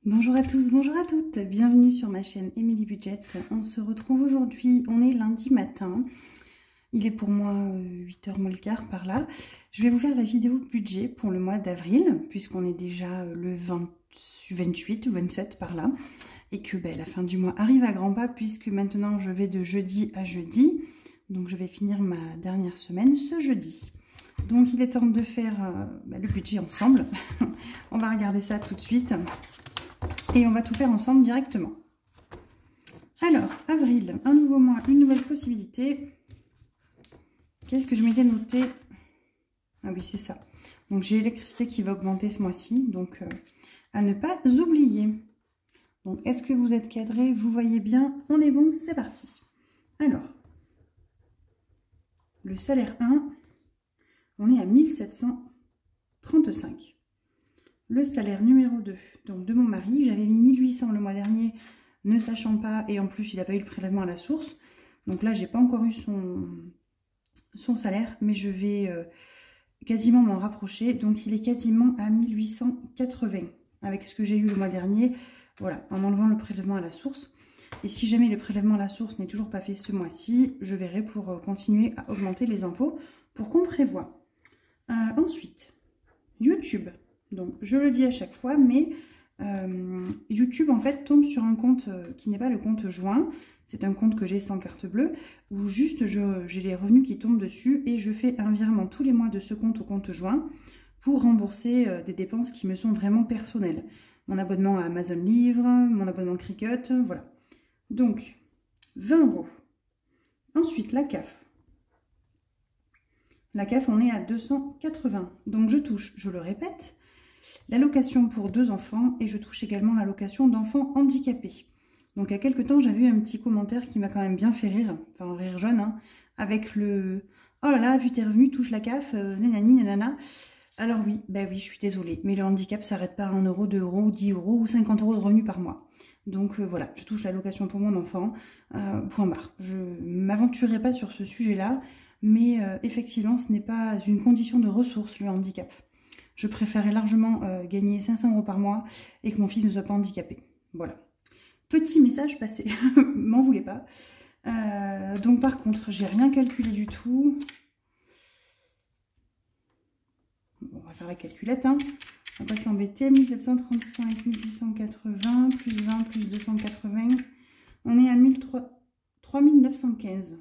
Bonjour à tous, bonjour à toutes, bienvenue sur ma chaîne Emily Budget. On se retrouve aujourd'hui, on est lundi matin, il est pour moi 8h moins le quart par là. Je vais vous faire la vidéo budget pour le mois d'avril, puisqu'on est déjà le 28 ou 27 par là, et que la fin du mois arrive à grands pas, puisque maintenant je vais de jeudi à jeudi, donc je vais finir ma dernière semaine ce jeudi. Donc il est temps de faire le budget ensemble. On va regarder ça tout de suite. Et on va tout faire ensemble directement. Alors, avril, un nouveau mois, une nouvelle possibilité. Qu'est-ce que je m'étais noté? Ah oui, c'est ça. Donc, j'ai l'électricité qui va augmenter ce mois-ci. Donc, à ne pas oublier. Donc, est-ce que vous êtes cadré? Vous voyez bien? On est bon, c'est parti. Alors, le salaire 1, on est à 1735. Le salaire numéro 2, donc de mon mari, j'avais mis 1800 le mois dernier, ne sachant pas, et en plus il n'a pas eu le prélèvement à la source. Donc là, j'ai pas encore eu son salaire, mais je vais quasiment m'en rapprocher. Donc il est quasiment à 1880 avec ce que j'ai eu le mois dernier, voilà, en enlevant le prélèvement à la source. Et si jamais le prélèvement à la source n'est toujours pas fait ce mois-ci, je verrai pour continuer à augmenter les impôts pour qu'on prévoie. Ensuite, YouTube. Donc, je le dis à chaque fois, mais YouTube, en fait, tombe sur un compte qui n'est pas le compte joint. C'est un compte que j'ai sans carte bleue, où juste j'ai les revenus qui tombent dessus et je fais un virement tous les mois de ce compte au compte joint pour rembourser des dépenses qui me sont vraiment personnelles. Mon abonnement à Amazon Livre, mon abonnement Cricut, voilà. Donc, 20 €. Ensuite, la CAF. La CAF, on est à 280. Donc, je touche, je le répète, l'allocation pour 2 enfants et je touche également l'allocation d'enfants handicapés. Donc, il y a quelques temps, j'avais eu un petit commentaire qui m'a quand même bien fait rire, enfin, un rire jaune, hein, avec le « Oh là là, vu tes revenus, touche la CAF, nanani, nanana ». Alors oui, oui, je suis désolée, mais le handicap ne s'arrête pas à 1 €, 2 €, 10 € ou 50 € de revenus par mois. Donc voilà, je touche l'allocation pour mon enfant, point barre. Je ne m'aventurerai pas sur ce sujet-là, mais effectivement, ce n'est pas une condition de ressources, le handicap. Je préférerais largement gagner 500 € par mois et que mon fils ne soit pas handicapé. Voilà. Petit message passé, m'en voulez pas. Donc par contre, j'ai rien calculé du tout. Bon, on va faire la calculette, hein. On va pas s'embêter. 1735, 1880, plus 20, plus 280. On est à 3915.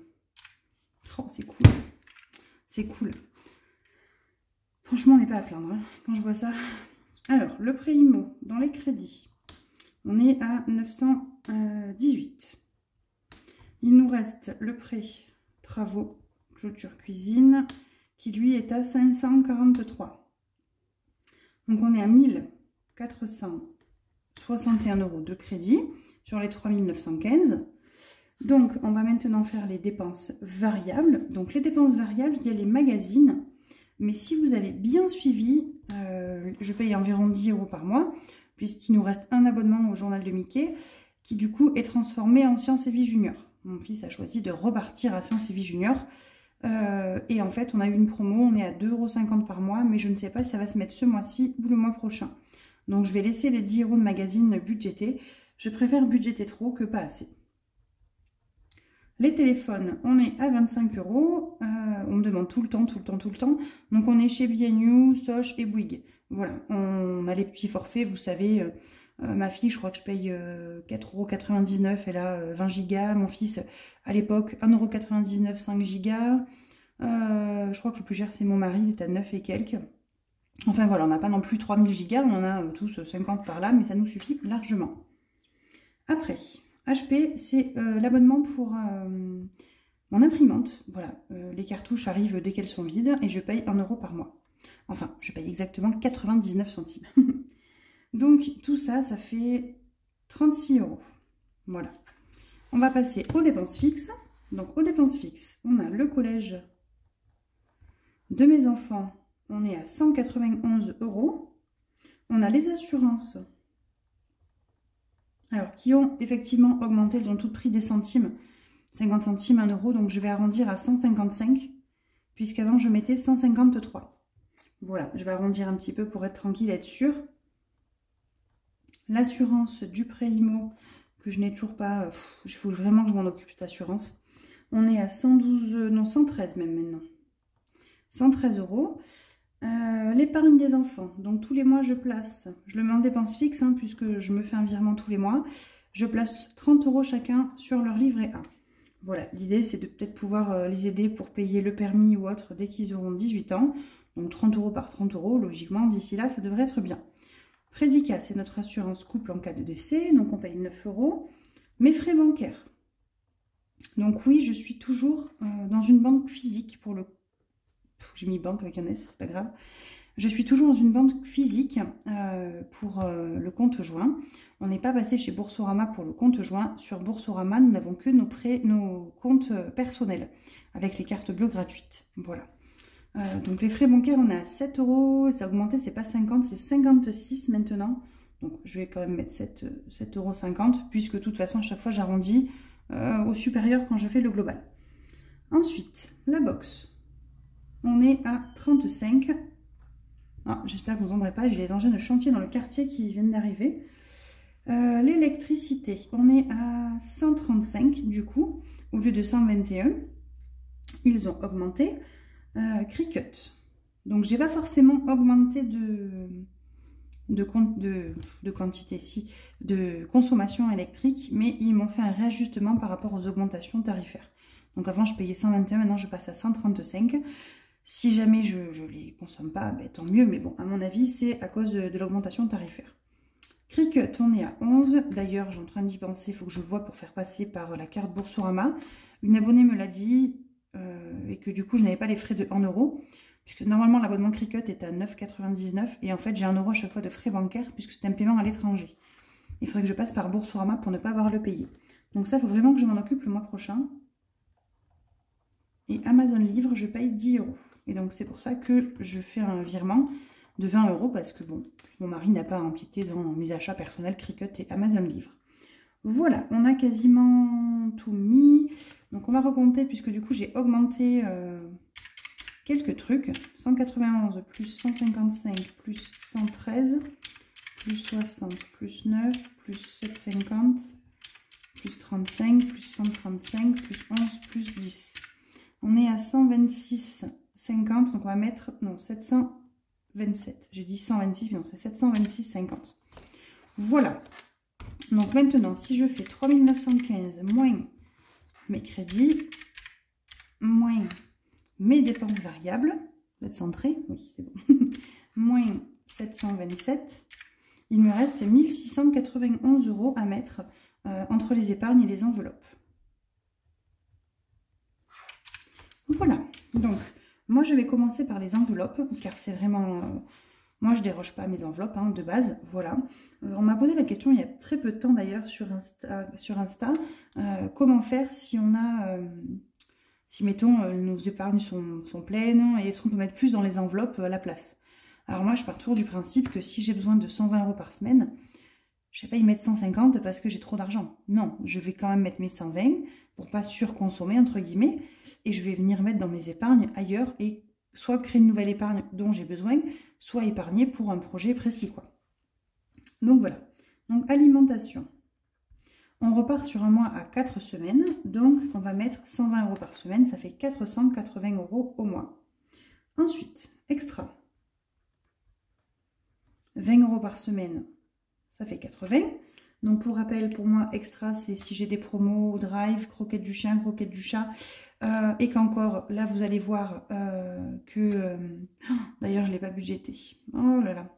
Oh, c'est cool. C'est cool. Franchement, on n'est pas à plaindre hein, quand je vois ça. Alors, le prêt IMO dans les crédits, on est à 918. Il nous reste le prêt travaux, clôture cuisine, qui lui est à 543. Donc, on est à 1461 € de crédit sur les 3915. Donc, on va maintenant faire les dépenses variables. Donc, les dépenses variables, il y a les magazines. Mais si vous avez bien suivi, je paye environ 10 € par mois, puisqu'il nous reste un abonnement au journal de Mickey, qui du coup est transformé en Science et Vie Junior. Mon fils a choisi de repartir à Science et Vie Junior. Et en fait, on a eu une promo, on est à 2,50 € par mois, mais je ne sais pas si ça va se mettre ce mois-ci ou le mois prochain. Donc je vais laisser les 10 € de magazine budgétés. Je préfère budgéter trop que pas assez. Les téléphones, on est à 25 €. On me demande tout le temps. Donc, on est chez BNU, Soch et Bouygues. Voilà, on a les petits forfaits. Vous savez, ma fille, je crois que je paye 4,99 €. Elle a 20 gigas. Mon fils, à l'époque, 1,99 €, 5 gigas. Je crois que le plus cher, c'est mon mari. Il est à 9 et quelques. Enfin, voilà, on n'a pas non plus 3000 gigas. On en a tous 50 par là, mais ça nous suffit largement. Après... HP, c'est l'abonnement pour mon imprimante. Voilà, les cartouches arrivent dès qu'elles sont vides et je paye 1 € par mois. Enfin, je paye exactement 99 centimes. Donc, tout ça, ça fait 36 €. Voilà. On va passer aux dépenses fixes. Donc, aux dépenses fixes, on a le collège de mes enfants. On est à 191 €. On a les assurances. Alors, qui ont effectivement augmenté, elles ont toutes pris des centimes, 50 centimes, 1 €, donc je vais arrondir à 155, puisqu'avant je mettais 153. Voilà, je vais arrondir un petit peu pour être tranquille, être sûre. l'assurance du prêt IMO que je n'ai toujours pas. Il faut vraiment que je m'en occupe, cette assurance. On est à 112, non 113 même maintenant. 113 €. L'épargne des enfants. Donc tous les mois je place, je le mets en dépense fixe hein, puisque je me fais un virement tous les mois. Je place 30 € chacun sur leur livret A. Voilà, l'idée c'est de peut-être pouvoir les aider pour payer le permis ou autre dès qu'ils auront 18 ans. Donc 30 € par 30 €, logiquement d'ici là ça devrait être bien. Prédicat, c'est notre assurance couple en cas de décès, donc on paye 9 €. Mes frais bancaires. Donc oui, je suis toujours dans une banque physique pour le... J'ai mis banque avec un S, c'est pas grave. Je suis toujours dans une banque physique pour le compte joint. On n'est pas passé chez Boursorama pour le compte joint. Sur Boursorama, nous n'avons que nos comptes personnels avec les cartes bleues gratuites. Voilà. Donc les frais bancaires, on est à 7 €. Ça a augmenté, c'est pas 50, c'est 56 maintenant. Donc je vais quand même mettre 7,50 € puisque de toute façon, à chaque fois, j'arrondis au supérieur quand je fais le global. Ensuite, la box. On est à 35. Ah, j'espère que vous n'entendrez pas, j'ai les engins de chantier dans le quartier qui viennent d'arriver. L'électricité, on est à 135 du coup, au lieu de 121. Ils ont augmenté. Cricut. Donc, j'ai pas forcément augmenté de quantité, si, de consommation électrique, mais ils m'ont fait un réajustement par rapport aux augmentations tarifaires. Donc, avant, je payais 121, maintenant, je passe à 135. Si jamais je ne les consomme pas, ben, tant mieux, mais bon, à mon avis, c'est à cause de l'augmentation tarifaire. Cricut, on est à 11. D'ailleurs, j'ai en train d'y penser, il faut que je vois pour faire passer par la carte Boursorama. Une abonnée me l'a dit, et que du coup, je n'avais pas les frais de 1 €, puisque normalement, l'abonnement Cricut est à 9,99 €, et en fait, j'ai 1 € à chaque fois de frais bancaires, puisque c'est un paiement à l'étranger. Il faudrait que je passe par Boursorama pour ne pas avoir à le payer. Donc ça, il faut vraiment que je m'en occupe le mois prochain. Et Amazon Livre, je paye 10 €. Et donc, c'est pour ça que je fais un virement de 20 €, parce que bon, mon mari n'a pas empiété dans mes achats personnels Cricut et Amazon Livre. Voilà, on a quasiment tout mis. Donc, on va recompter, puisque du coup, j'ai augmenté quelques trucs. 191 plus 155 plus 113 plus 60 plus 9 plus 750 plus 35 plus 135 plus 11 plus 10. On est à 126,50, donc on va mettre, non, 727. J'ai dit 126, mais non, c'est 726,50. Voilà. Donc maintenant, si je fais 3915 moins mes crédits, moins mes dépenses variables, vous êtes centré? Oui, c'est bon. Moins 727, il me reste 1691 € à mettre entre les épargnes et les enveloppes. Voilà, donc moi je vais commencer par les enveloppes, car c'est vraiment... moi je déroge pas à mes enveloppes hein, de base, voilà. On m'a posé la question il y a très peu de temps d'ailleurs sur Insta, comment faire si on a... si mettons nos épargnes sont pleines, et est-ce qu'on peut mettre plus dans les enveloppes à la place? Alors moi je pars toujours du principe que si j'ai besoin de 120 € par semaine, je ne vais pas y mettre 150 parce que j'ai trop d'argent. Non, je vais quand même mettre mes 120 pour pas surconsommer, entre guillemets. Et je vais venir mettre dans mes épargnes ailleurs et soit créer une nouvelle épargne dont j'ai besoin, soit épargner pour un projet précis, quoi. Donc voilà. Donc alimentation. On repart sur un mois à 4 semaines. Donc on va mettre 120 € par semaine. Ça fait 480 € au mois. Ensuite, extra. 20 € par semaine. Ça fait 80. Donc pour rappel, pour moi, extra, c'est si j'ai des promos, drive, croquettes du chien, croquettes du chat. Et qu'encore, là, vous allez voir que... d'ailleurs, je ne l'ai pas budgété. Oh là là.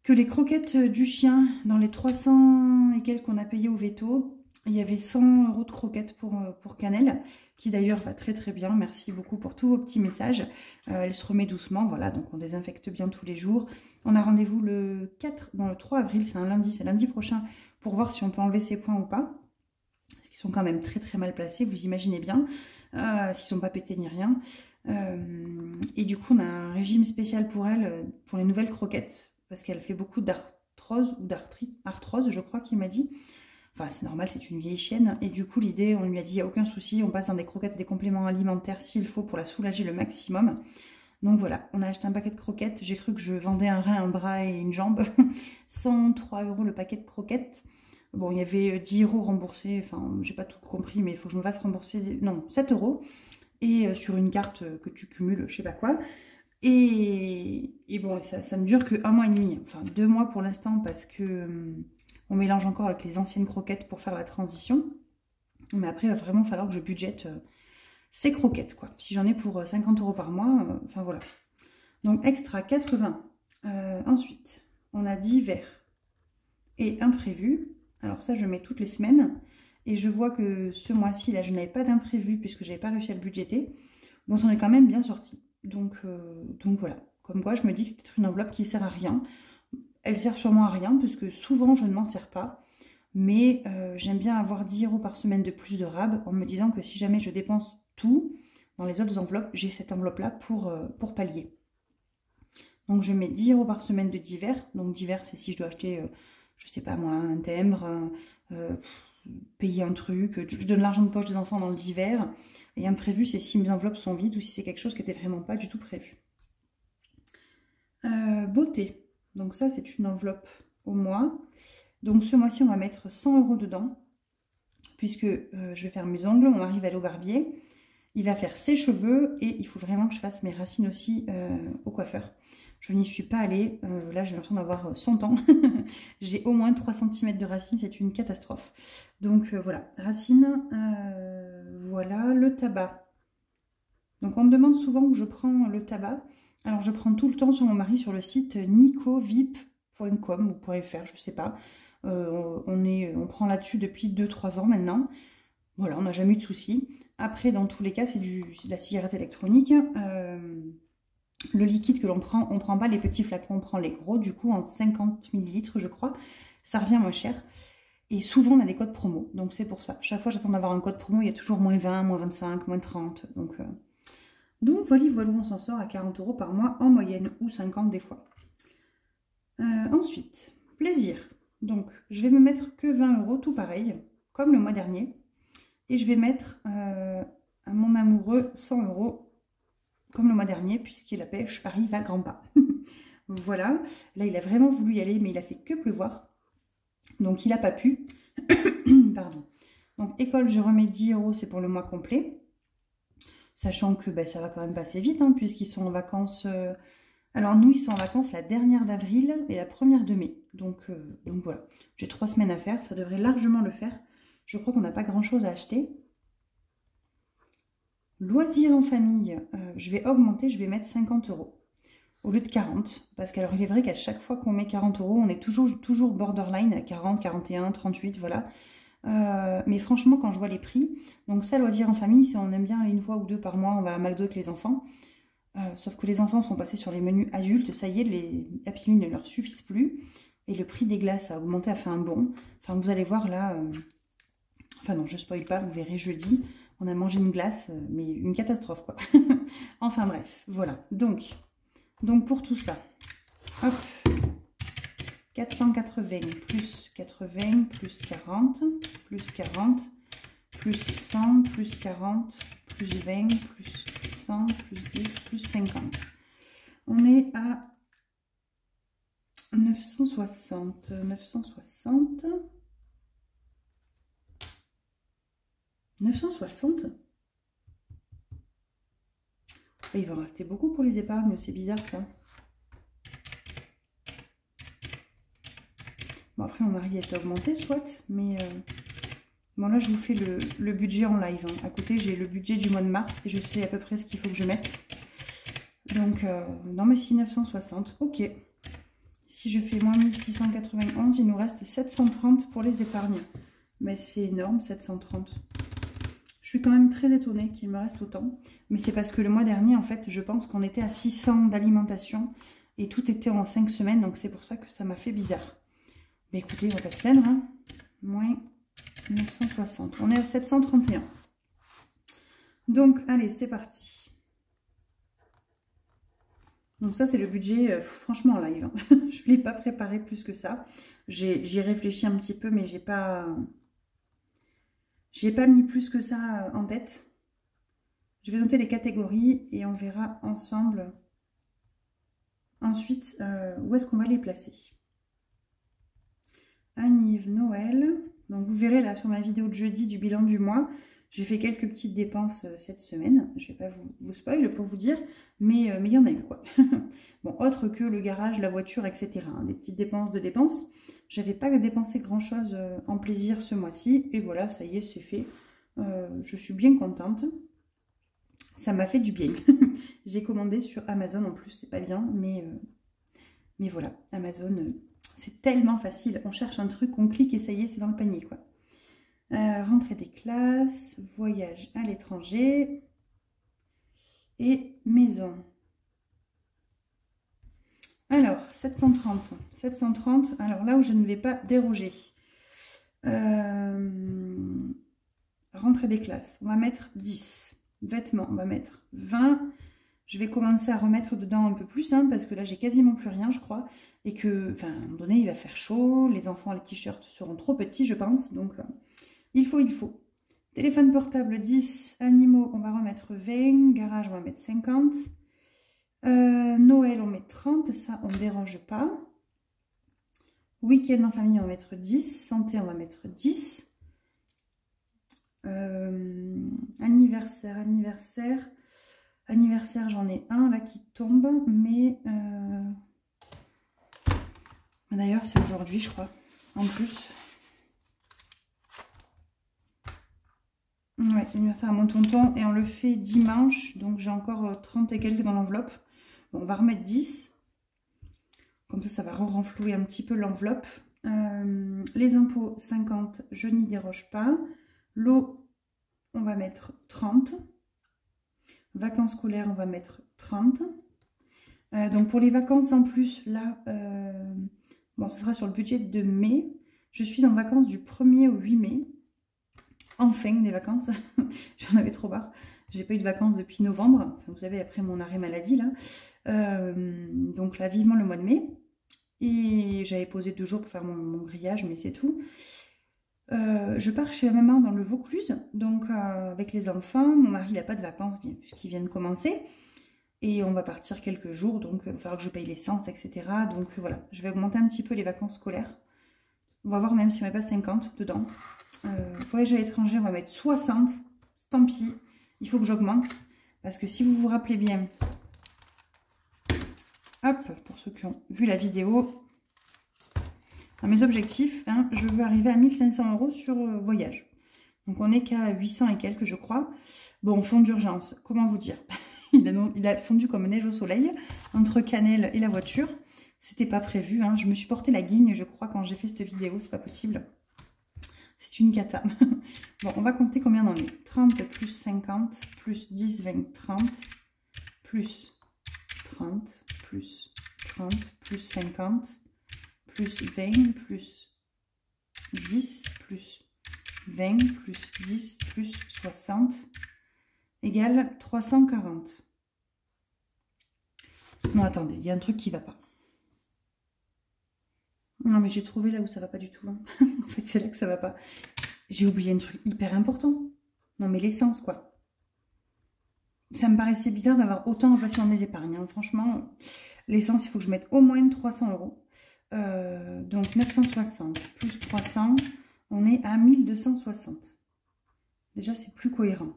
Que les croquettes du chien, dans les 300 et quelques qu'on a payé au veto, il y avait 100 € de croquettes pour Cannelle, qui d'ailleurs va très très bien. Merci beaucoup pour tous vos petits messages. Elle se remet doucement, voilà, donc on désinfecte bien tous les jours. On a rendez-vous le 3 avril, c'est un lundi, c'est lundi prochain, pour voir si on peut enlever ses points ou pas. Parce qu'ils sont quand même très très mal placés, vous imaginez bien, s'ils ne sont pas pétés ni rien. Et du coup, on a un régime spécial pour elle, pour les nouvelles croquettes, parce qu'elle fait beaucoup d'arthrose, ou arthrose, je crois qu'il m'a dit. Enfin, c'est normal, c'est une vieille chienne. Et du coup, l'idée, on lui a dit, il n'y a aucun souci, on passe dans des croquettes et des compléments alimentaires s'il faut pour la soulager le maximum. Donc voilà, on a acheté un paquet de croquettes. J'ai cru que je vendais un rein, un bras et une jambe. 103 € le paquet de croquettes. Bon, il y avait 10 € remboursés. Enfin, j'ai pas tout compris, mais il faut que je me fasse rembourser. Non, 7 €. Et sur une carte que tu cumules, je sais pas quoi. Et bon, ça me dure que 1 mois et demi. Enfin, 2 mois pour l'instant parce que on mélange encore avec les anciennes croquettes pour faire la transition. Mais après, il va vraiment falloir que je budgète ces croquettes, quoi. Si j'en ai pour 50 € par mois, enfin voilà. Donc extra 80. Ensuite, on a divers et imprévus. Alors ça, je mets toutes les semaines. Et je vois que ce mois-ci, là, je n'avais pas d'imprévu puisque je n'avais pas réussi à le budgéter. Bon, c'en est quand même bien sorti. Donc voilà. Comme quoi, je me dis que c'est peut-être une enveloppe qui ne sert à rien. Elle sert sûrement à rien puisque souvent, je ne m'en sers pas. Mais j'aime bien avoir 10 € par semaine de plus de rab en me disant que si jamais je dépense tout dans les autres enveloppes, j'ai cette enveloppe-là pour pallier. Donc je mets 10 € par semaine de divers. Donc divers, c'est si je dois acheter, je sais pas moi, un timbre, payer un truc, je donne l'argent de poche des enfants dans le divers. Et imprévu, c'est si mes enveloppes sont vides ou si c'est quelque chose qui n'était vraiment pas du tout prévu. Beauté. Donc ça, c'est une enveloppe au mois. Donc ce mois-ci, on va mettre 100 € dedans. Puisque je vais faire mes ongles, mon mari va aller au barbier. Il va faire ses cheveux et il faut vraiment que je fasse mes racines aussi au coiffeur. Je n'y suis pas allée. Là, j'ai l'impression d'avoir 100 ans. J'ai au moins 3 cm de racines. C'est une catastrophe. Donc, voilà. Racines. Voilà. Le tabac. Donc, on me demande souvent où je prends le tabac. Alors, je prends tout le temps sur mon mari sur le site nicovip.com ou .fr, je ne sais pas. On prend là-dessus depuis 2-3 ans maintenant. Voilà, on n'a jamais eu de soucis. Après, dans tous les cas, c'est de la cigarette électronique. Le liquide que l'on prend, on ne prend pas les petits flacons, on prend les gros, du coup, en 50 ml, je crois. Ça revient moins cher. Et souvent, on a des codes promo. Donc, c'est pour ça. Chaque fois, j'attends d'avoir un code promo. Il y a toujours moins 20, moins 25, moins 30. Donc voilà, on s'en sort à 40 € par mois en moyenne, ou 50 des fois. Ensuite, plaisir. Donc, je vais me mettre que 20 €, tout pareil, comme le mois dernier. Et je vais mettre à mon amoureux 100 €, comme le mois dernier, puisqu'il la pêche arrive à grands pas. Voilà. Là, il a vraiment voulu y aller, mais il a fait que pleuvoir. Donc, il n'a pas pu. Pardon. Donc, école, je remets 10 €, c'est pour le mois complet. Sachant que ça va quand même passer vite, hein, puisqu'ils sont en vacances... Alors, nous, ils sont en vacances la dernière d'avril et la première de mai. Donc voilà. J'ai 3 semaines à faire. Ça devrait largement le faire. Je crois qu'on n'a pas grand-chose à acheter. Loisirs en famille, je vais augmenter, je vais mettre 50 € au lieu de 40. Parce qu'alors il est vrai qu'à chaque fois qu'on met 40 €, on est toujours borderline à 40, 41, 38, voilà. Mais franchement, quand je vois les prix, donc ça, loisirs en famille, c'est on aime bien aller 1 fois ou 2 par mois, on va à McDo avec les enfants. Sauf que les enfants sont passés sur les menus adultes, ça y est, les Happy Meal ne leur suffisent plus. Et le prix des glaces a augmenté, a fait un bond. Enfin, vous allez voir là... Enfin non, je spoil pas, vous verrez jeudi. On a mangé une glace, mais une catastrophe quoi. Enfin bref, voilà. Donc pour tout ça, hop, 480 plus 80 plus 40 plus 40 plus 100 plus 40 plus 20 plus 100 plus 10 plus 50. On est à 960. 960. Et il va en rester beaucoup pour les épargnes, c'est bizarre ça. Bon après mon mari est augmenté soit, mais bon là je vous fais le budget en live. Hein. À côté j'ai le budget du mois de mars et je sais à peu près ce qu'il faut que je mette. Donc non mais si 960, ok. Si je fais moins 1691, il nous reste 730 pour les épargnes. Mais c'est énorme 730. Je suis quand même très étonnée qu'il me reste autant. Mais c'est parce que le mois dernier, en fait, je pense qu'on était à 600 d'alimentation. Et tout était en 5 semaines. Donc c'est pour ça que ça m'a fait bizarre. Mais écoutez, on va pas se plaindre. Hein. Moins 960. On est à 731. Donc, allez, c'est parti. Donc ça, c'est le budget, franchement, en live. Hein. Je ne l'ai pas préparé plus que ça. J'y réfléchi un petit peu, mais j'ai pas mis plus que ça en tête. Je vais noter les catégories et on verra ensemble Ensuite, où est-ce qu'on va les placer? Anniv, Noël. Donc vous verrez là sur ma vidéo de jeudi du bilan du mois, j'ai fait quelques petites dépenses cette semaine. Je ne vais pas vous spoil pour vous dire, mais il y en a eu quoi. Bon, autre que le garage, la voiture, etc. Hein, des petites dépenses de dépenses. J'avais pas dépensé grand chose en plaisir ce mois-ci. Et voilà, ça y est, c'est fait. Je suis bien contente. Ça m'a fait du bien. J'ai commandé sur Amazon en plus, c'est pas bien, mais voilà, Amazon, c'est tellement facile. On cherche un truc, on clique et ça y est, c'est dans le panier, quoi. Rentrée des classes, voyage à l'étranger et maison. Alors, 730. 730, alors là où je ne vais pas déroger. Rentrée des classes, on va mettre 10. Vêtements, on va mettre 20. Je vais commencer à remettre dedans un peu plus, hein, parce que là, j'ai quasiment plus rien, je crois. Et que, enfin, à un moment donné, il va faire chaud. Les enfants, les t-shirts seront trop petits, je pense. Donc, il faut. Téléphone portable, 10. Animaux, on va remettre 20. Garage, on va mettre 50. Noël, on met 30. Ça, on ne dérange pas. Week-end en famille, on va mettre 10. Santé, on va mettre 10. Anniversaire, j'en ai un là qui tombe, mais d'ailleurs c'est aujourd'hui je crois, en plus. Ouais, anniversaire à mon tonton et on le fait dimanche, donc j'ai encore 30 et quelques dans l'enveloppe. Bon, on va remettre 10, comme ça va renflouer un petit peu l'enveloppe. Les impôts 50, je n'y déroge pas. L'eau, on va mettre 30. Vacances scolaires, on va mettre 30. Donc pour les vacances en plus, là, bon, ce sera sur le budget de mai. Je suis en vacances du 1er au 8 mai. Enfin, des vacances. J'en avais trop marre. J'ai pas eu de vacances depuis novembre. Enfin, vous savez, après mon arrêt maladie, là. Donc là, vivement le mois de mai. Et j'avais posé 2 jours pour faire mon grillage, mais c'est tout. Je pars chez ma maman dans le Vaucluse, donc avec les enfants. Mon mari n'a pas de vacances puisqu'il vient de commencer. Et on va partir quelques jours, donc il va falloir que je paye l'essence, etc. Donc voilà, je vais augmenter un petit peu les vacances scolaires. On va voir même si on met pas 50 dedans. Voyage à l'étranger, on va mettre 60. Tant pis, il faut que j'augmente. Parce que si vous vous rappelez bien, hop, pour ceux qui ont vu la vidéo, dans mes objectifs, hein, je veux arriver à 1500 € sur voyage. Donc on est qu'à 800 et quelques, je crois. Bon, fond d'urgence, comment vous dire? il a fondu comme neige au soleil, entre Canel et la voiture. C'était pas prévu, hein. Je me suis porté la guigne, je crois, quand j'ai fait cette vidéo, c'est pas possible. C'est une cata. Bon, on va compter combien on en est. 30 plus 50, plus 10, 20, 30, plus 30, plus 30, plus 50, plus 20, plus 10, plus 20, plus 10, plus 60, égale 340. Non, attendez, il y a un truc qui va pas. Non, mais j'ai trouvé là où ça va pas du tout. Hein. En fait, c'est là que ça va pas. J'ai oublié un truc hyper important. Non, mais l'essence, quoi. Ça me paraissait bizarre d'avoir autant remplacé dans mes épargnes. Hein. Franchement, l'essence, il faut que je mette au moins 300 €. Donc 960 plus 300, on est à 1260. Déjà, c'est plus cohérent.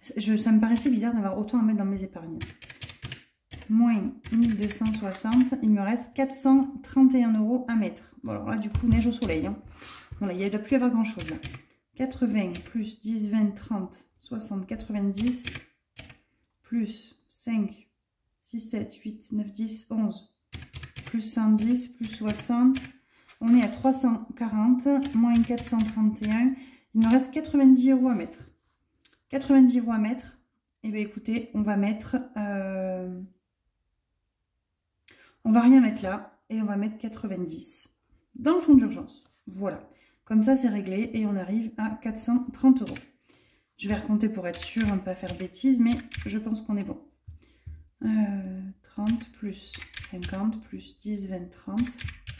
Ça me paraissait bizarre d'avoir autant à mettre dans mes épargnes. Moins 1260, il me reste 431 € à mettre. Bon, alors là, du coup, neige au soleil. Hein. Voilà, il ne doit plus y avoir grand-chose là. 80 plus 10, 20, 30, 60, 90, plus 5, 6, 7, 8, 9, 10, 11, plus 110, plus 60. On est à 340, moins 431. Il me reste 90 € à mettre. 90 € à mettre. Et bien écoutez, on va mettre... on va rien mettre là. Et on va mettre 90 dans le fond d'urgence. Voilà. Comme ça, c'est réglé. Et on arrive à 430 €. Je vais recompter pour être sûr de ne pas faire de bêtises. Mais je pense qu'on est bon. 30 plus 50 plus 10, 20, 30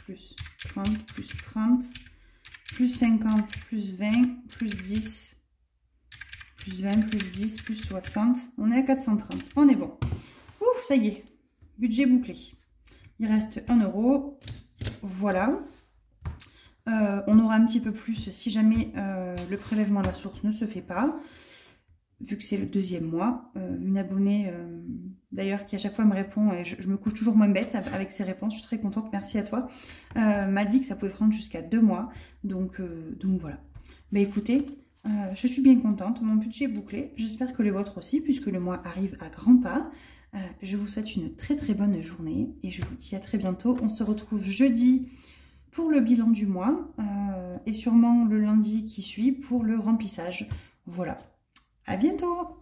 plus 30 plus 30 plus 50 plus 20 plus 10 plus 20 plus 10 plus 60. On est à 430. On est bon. Ouh, ça y est. Budget bouclé. il reste 1 €. Voilà. On aura un petit peu plus si jamais le prélèvement à la source ne se fait pas, vu que c'est le 2e mois. Une abonnée, d'ailleurs, qui à chaque fois me répond, et je me couche toujours moins bête avec ses réponses, je suis très contente, merci à toi, m'a dit que ça pouvait prendre jusqu'à 2 mois. Donc voilà. Bah écoutez, je suis bien contente, mon budget est bouclé, j'espère que le vôtre aussi, puisque le mois arrive à grands pas. Je vous souhaite une très très bonne journée, et je vous dis à très bientôt. On se retrouve jeudi pour le bilan du mois, et sûrement le lundi qui suit pour le remplissage. Voilà, à bientôt!